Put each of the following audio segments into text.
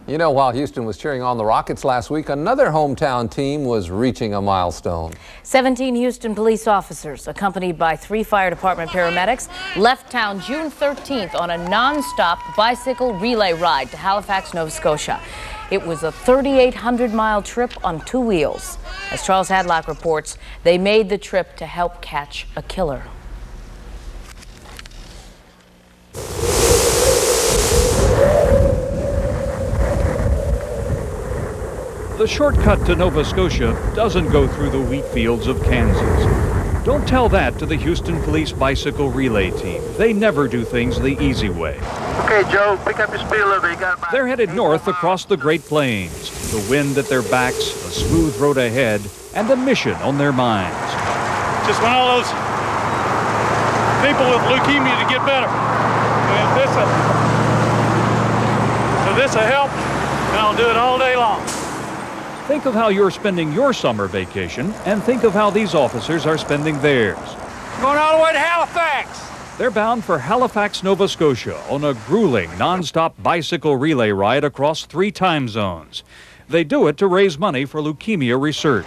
You know, while Houston was cheering on the Rockets last week, another hometown team was reaching a milestone. 17 Houston police officers, accompanied by 3 fire department paramedics, left town June 13th on a non-stop bicycle relay ride to Halifax, Nova Scotia. It was a 3,800-mile trip on 2 wheels. As Charles Hadlock reports, they made the trip to help catch a killer. The shortcut to Nova Scotia doesn't go through the wheat fields of Kansas. Don't tell that to the Houston Police Bicycle Relay Team. They never do things the easy way. Okay, Joe, pick up your speed a little bit. You got about They're headed north across the Great Plains, the wind at their backs, a smooth road ahead, and a mission on their minds. Just want all those people with leukemia to get better. And if this will help, then I'll do it all day long. Think of how you're spending your summer vacation, and think of how these officers are spending theirs. Going all the way to Halifax. They're bound for Halifax, Nova Scotia on a grueling, non-stop bicycle relay ride across 3 time zones. They do it to raise money for leukemia research.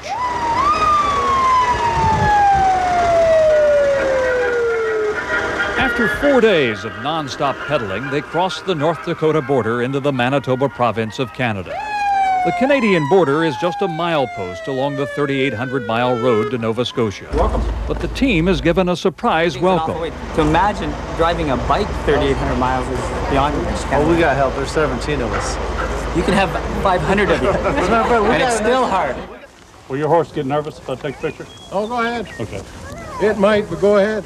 After 4 days of non-stop pedaling, they cross the North Dakota border into the Manitoba province of Canada. The Canadian border is just a milepost along the 3,800-mile road to Nova Scotia. Welcome. But the team is given a surprise welcome. To imagine driving a bike 3,800 miles is beyond me. Oh, we got help. There's 17 of us. You can have 500 of you. And it's still hard. Will your horse get nervous if I take a picture? Oh, go ahead. Okay. It might, but go ahead.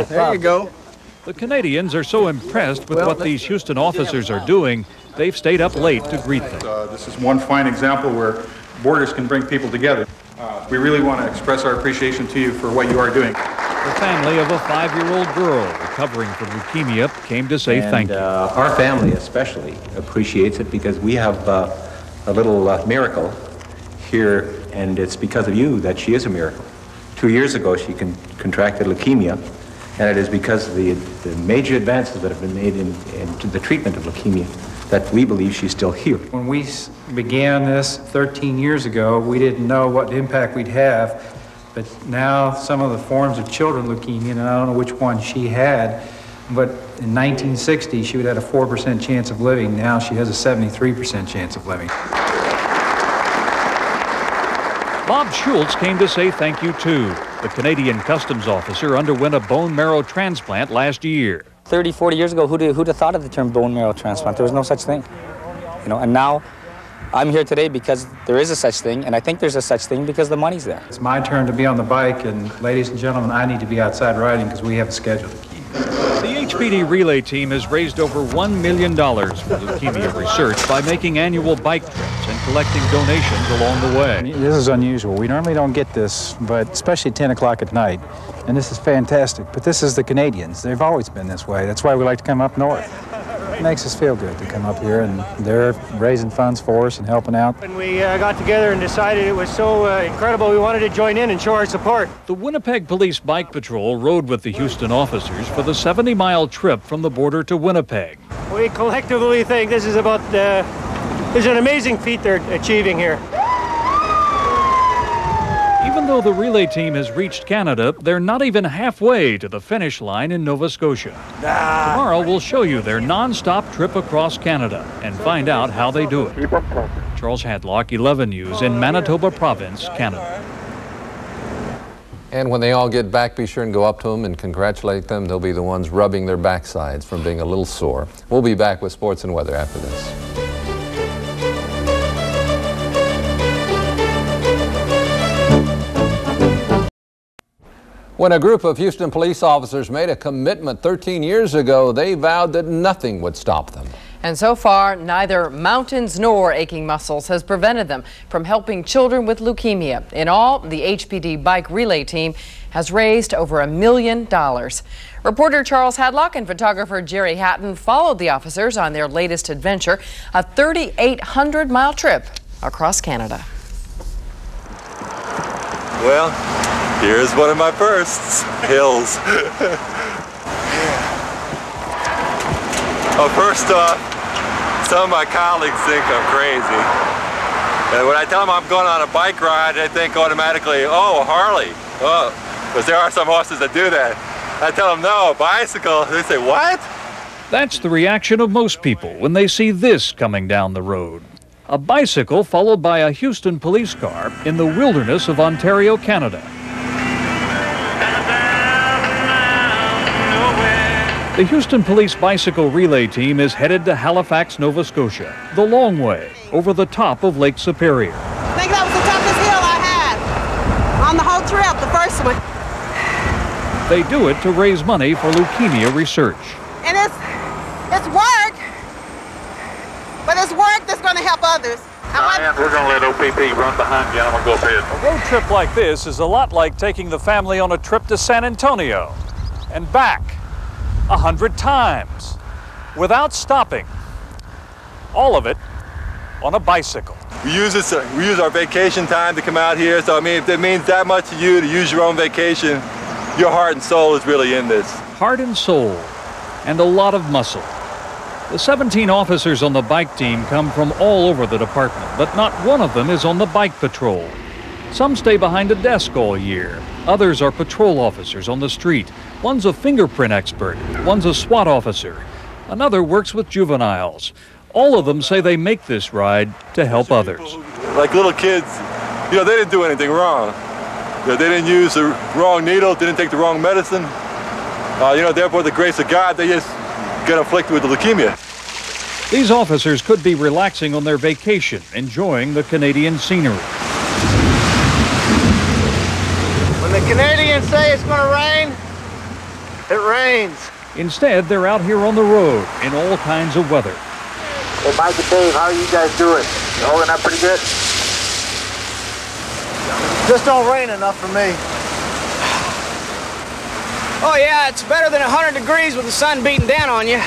There you go. The Canadians are so impressed with what these Houston officers are doing, they've stayed up late to greet them. This is one fine example where borders can bring people together. We really want to express our appreciation to you for what you are doing. The family of a 5-year-old girl recovering from leukemia came to say thank you. Our family especially appreciates it because we have a little miracle here, and it's because of you that she is a miracle. 2 years ago, she contracted leukemia, and it is because of the major advances that have been made in the treatment of leukemia that we believe she's still here. When we began this 13 years ago, we didn't know what impact we'd have, but now some of the forms of children leukemia, and I don't know which one she had, but in 1960 she would have a 4% chance of living. Now she has a 73% chance of living. Bob Schultz came to say thank you too. The Canadian customs officer underwent a bone marrow transplant last year. 30, 40 years ago, who'd have thought of the term bone marrow transplant? There was no such thing. You know, and now I'm here today because there is a such thing, and I think there's a such thing because the money's there. It's my turn to be on the bike, and ladies and gentlemen, I need to be outside riding because we have a schedule to keep. The HPD relay team has raised over $1 million for leukemia research by making annual bike trips and collecting donations along the way. This is unusual. We normally don't get this, but especially 10 o'clock at night. And this is fantastic. But this is the Canadians. They've always been this way. That's why we like to come up north. It makes us feel good to come up here, and they're raising funds for us and helping out. When we got together and decided it was so incredible, we wanted to join in and show our support. The Winnipeg Police Bike Patrol rode with the Houston officers for the 70-mile trip from the border to Winnipeg. We collectively think this is about there's an amazing feat they're achieving here. Even though the relay team has reached Canada, they're not even halfway to the finish line in Nova Scotia. Tomorrow we'll show you their non-stop trip across Canada and find out how they do it. Charles Hadlock, 11 News in Manitoba Province, Canada. And when they all get back, be sure and go up to them and congratulate them. They'll be the ones rubbing their backsides from being a little sore. We'll be back with sports and weather after this. When a group of Houston police officers made a commitment 13 years ago, they vowed that nothing would stop them. And so far, neither mountains nor aching muscles has prevented them from helping children with leukemia. In all, the HPD bike relay team has raised over $1 million. Reporter Charles Hadlock and photographer Jerry Hatton followed the officers on their latest adventure, a 3,800-mile trip across Canada. Well, here's one of my firsts, hills. Oh, first off, Some of my colleagues think I'm crazy. And when I tell them I'm going on a bike ride, they think automatically, oh, a Harley. Oh, because there are some horses that do that. I tell them, no, a bicycle. They say, what? That's the reaction of most people when they see this coming down the road. A bicycle followed by a Houston police car in the wilderness of Ontario, Canada. The Houston Police Bicycle Relay Team is headed to Halifax, Nova Scotia, the long way, over the top of Lake Superior. I think that was the toughest hill I had on the whole trip, the first one. They do it to raise money for leukemia research. And it's work, but it's work that's going to help others. We're going to let OPP run behind you, and I'm going to go ahead. A road trip like this is a lot like taking the family on a trip to San Antonio and back 100 times without stopping. All of it on a bicycle. We use our vacation time to come out here, so I mean, if it means that much to you to use your own vacation, your heart and soul is really in this. Heart and soul, and a lot of muscle. The 17 officers on the bike team come from all over the department, but not one of them is on the bike patrol. Some stay behind a desk all year. Others are patrol officers on the street. One's a fingerprint expert. One's a SWAT officer. Another works with juveniles. All of them say they make this ride to help others. Like little kids, you know, they didn't do anything wrong. You know, they didn't use the wrong needle, didn't take the wrong medicine. You know, therefore, the grace of God, they just get afflicted with the leukemia. These officers could be relaxing on their vacation, enjoying the Canadian scenery. When the Canadians say it's going to rain, it rains. Instead, they're out here on the road in all kinds of weather. Hey, Mike and Dave, how are you guys doing? You holding up pretty good? Just don't rain enough for me. Oh yeah, it's better than 100 degrees with the sun beating down on you.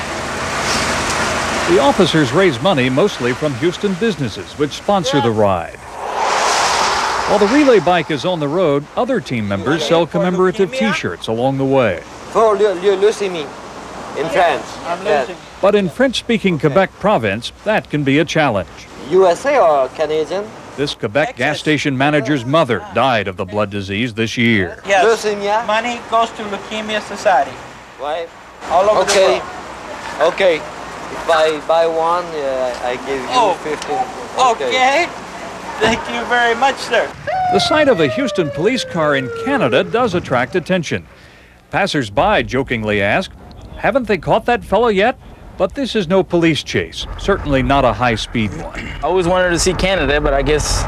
The officers raise money mostly from Houston businesses, which sponsor the ride. While the relay bike is on the road, other team members sell commemorative T-shirts along the way. For leukemia in France. Yes. But in French-speaking Quebec province, that can be a challenge. USA or Canadian? This Quebec gas station manager's mother died of the blood disease this year. Yes. Leukemia? Money goes to Leukemia Society. Right. All over the world. Okay. If I buy one, I give you 15. Okay. Thank you very much, sir. The sight of a Houston police car in Canada does attract attention. Passers-by jokingly ask, haven't they caught that fellow yet? But this is no police chase, certainly not a high-speed one. I always wanted to see Canada, but I guess,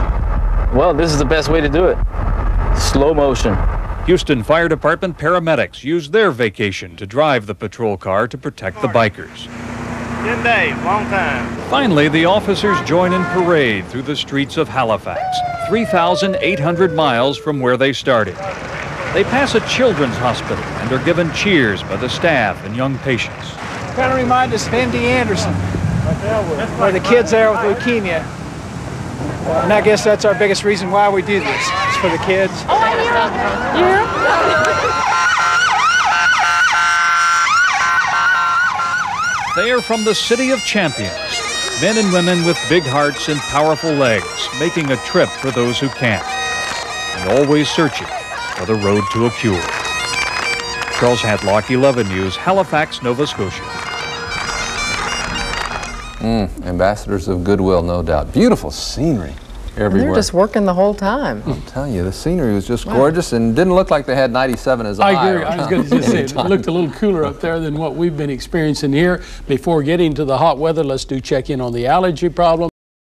well, this is the best way to do it. Slow motion. Houston Fire Department paramedics use their vacation to drive the patrol car to protect the bikers. 10 days, long time. Finally, the officers join in parade through the streets of Halifax, 3,800 miles from where they started. They pass a children's hospital and are given cheers by the staff and young patients. Kind of remind us of MD Anderson, where the kids there with leukemia. And I guess that's our biggest reason why we do this. It's for the kids. They are from the City of Champions, men and women with big hearts and powerful legs, making a trip for those who can't, and always searching for the road to a cure. Charles Hadlock, 11 News, Halifax, Nova Scotia. Ambassadors of goodwill, no doubt. Beautiful scenery everywhere. They're just working the whole time. I'm telling you, the scenery was just gorgeous and didn't look like they had 97 as a high. I agree. I was going to just say, it looked a little cooler up there than what we've been experiencing here. Before getting to the hot weather, let's check in on the allergy problem.